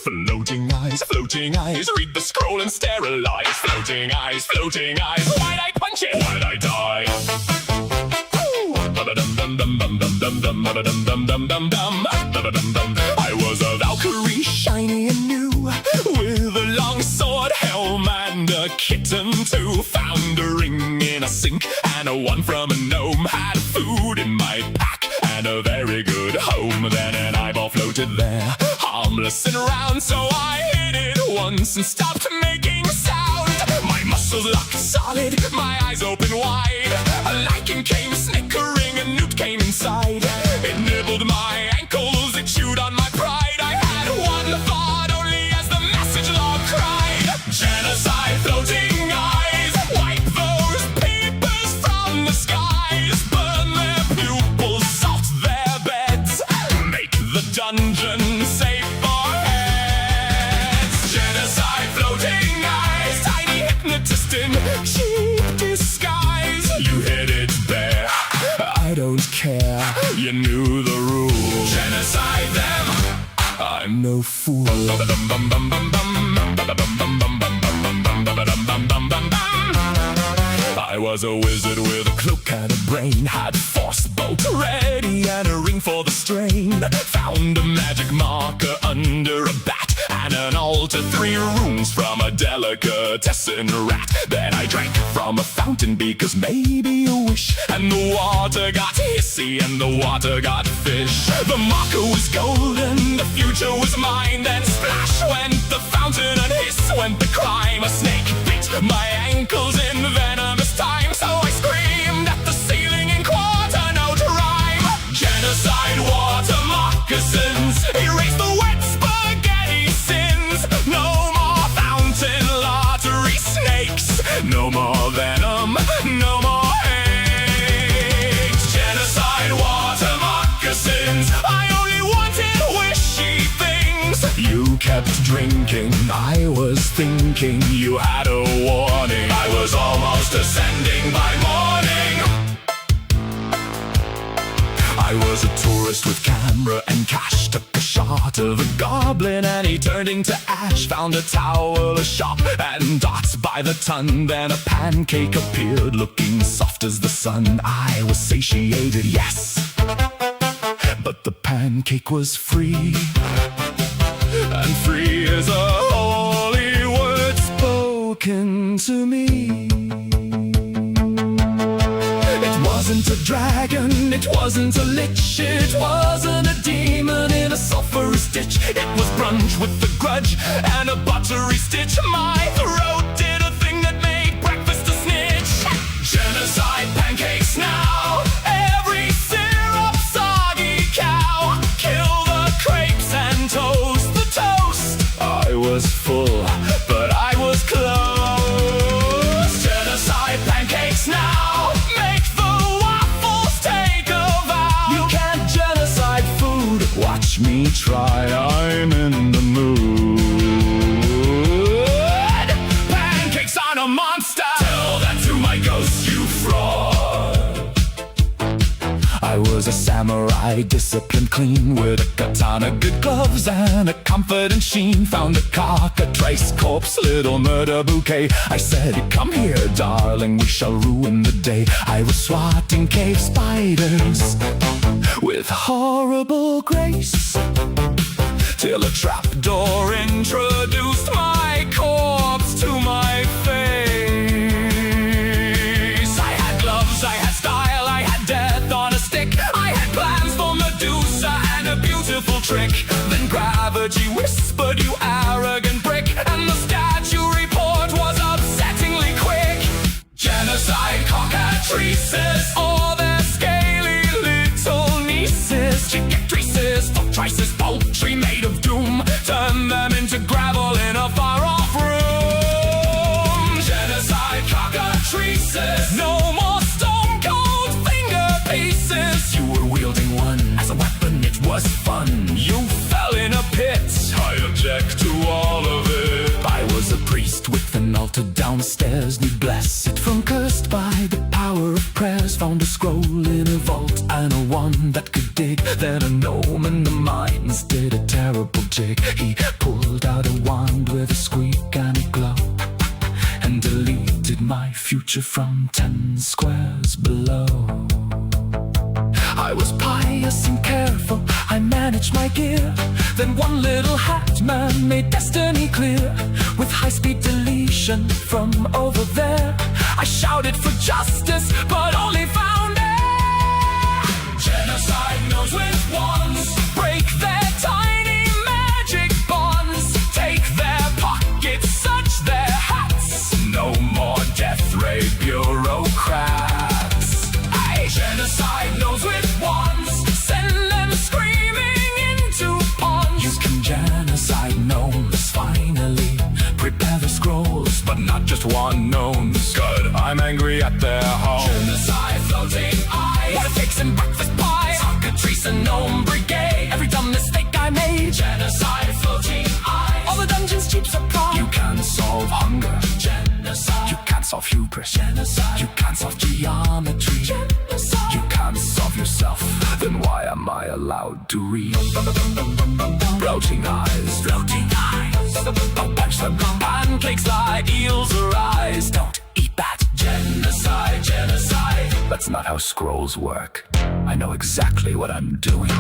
Floating eyes, read the scroll and sterilize. Floating eyes, why'd I punch it? Why'd I die? I was a Valkyrie, shiny and new, with a long sword, helm, and a kitten too. Found a ring in a sink and a one from a gnome. Had food in my pack and a very good home. Then an eyeball floated there, harmless and round, so I hit it once and stopped making sound. My muscles locked solid, my eyes open wide. A lichen came snickering, a newt came inside. It nibbled my ankles, it chewed on my pride. I had one thought only as the message log cried: genocide floating eyes, wipe those peepers from the skies. Burn their pupils, salt their beds, make the dungeon safe for heads. Genocide floating eyes, tiny hypnotist in cheap disguise. You hit it bare, I don't care, you knew the rules. Genocide them, I'm no fool. I was a wizard with a cloak and a brain. Had force bolt ready and a ring for the strain. Found a magic marker under a bat and an altar, 3 rooms from a delicatessen rat. Then I drank from a fountain because maybe a wish, and the water got hissy and the water got fish. The marker was golden, the future was mine. Then splash went the fountain and hiss went the crime. A snake bit my ankles in venomous time, so I screamed at the ceiling in quarter note rhyme. Genocide water moccasins, erase the wet spaghetti sins. No more fountain lottery snakes, no more venom, no more hate. Genocide water moccasins, I only wanted wishy things. You kept drinking, I was thinking you had a warning. I was almost ascending by morning. I was a tourist with camera and cash. Took a shot of a goblin and he turned into ash. Found a towel, a shop, and dots by the ton. Then a pancake appeared, looking soft as the sun. I was satiated, yes, but the pancake was free. And free is a holy word spoken to me. It wasn't a dragon, it wasn't a lich, it wasn't a demon in a sulphurous ditch. It was brunch with a grudge and a buttery stitch. My throat did a thing that made breakfast a snitch. Genocide pancakes now, every syrup soggy cow. Kill the crepes and toast the toast. I was full, but I was close. Genocide pancakes now, make the waffles take a vow. You can't genocide food, watch me try, I'm in the mood. Pancakes on a monster, tell that to my ghost, you fraud. I was a samurai, disciplined clean, with a katana, good gloves, and a confident sheen. Found a cockatrice corpse, little murder bouquet. I said, come here, darling, we shall ruin the day. I was swatting cave spiders with horrible grace, till a trapdoor introduced my corpse to my face. I had gloves, I had style, I had death on a stick. I had plans for Medusa and a beautiful trick. Then gravity whispered, you arrogant prick, and the statue report was upsettingly quick. Genocide cockatrices, all their scaly little nieces. Cockatrices, trices, poultry made of doom. Turn them into gravel in a far-off room. Genocide cockatrices, no more stone cold finger pieces. You were wielding one as a weapon, it was fun. You fell in a pit, I object to with a squeak and a glow, and deleted my future from 10 squares below. I was pious and careful, I managed my gear. Then one little hat man made destiny clear. With high-speed deletion from over there, I shouted for justice, but only found air. Genocide knows with wands, break their tiny magic bonds, take their pockets, search their hats. No more death ray bureaucrats. Hey! Genocide knows with wands, send them screaming into ponds. You can genocide gnomes finally. Prepare the scrolls, but not just one gnomes. Good, I'm angry at their home. Genocide floating eyes, what it takes in breakfast pie. Cockatrice and gnome brigade, every dumb mistake I made. Genocide floating eyes, all the dungeons cheap supply. You can't solve hunger. Genocide. You can't solve hubris. Genocide. You can't solve geometry. Genocide. You can't solve yourself. Then why am I allowed to read? Floating eyes. Floating eyes. Don't punch them. Pancakes like eels arise. Don't eat that. Genocide. Genocide. That's not how scrolls work. I know exactly what I'm doing.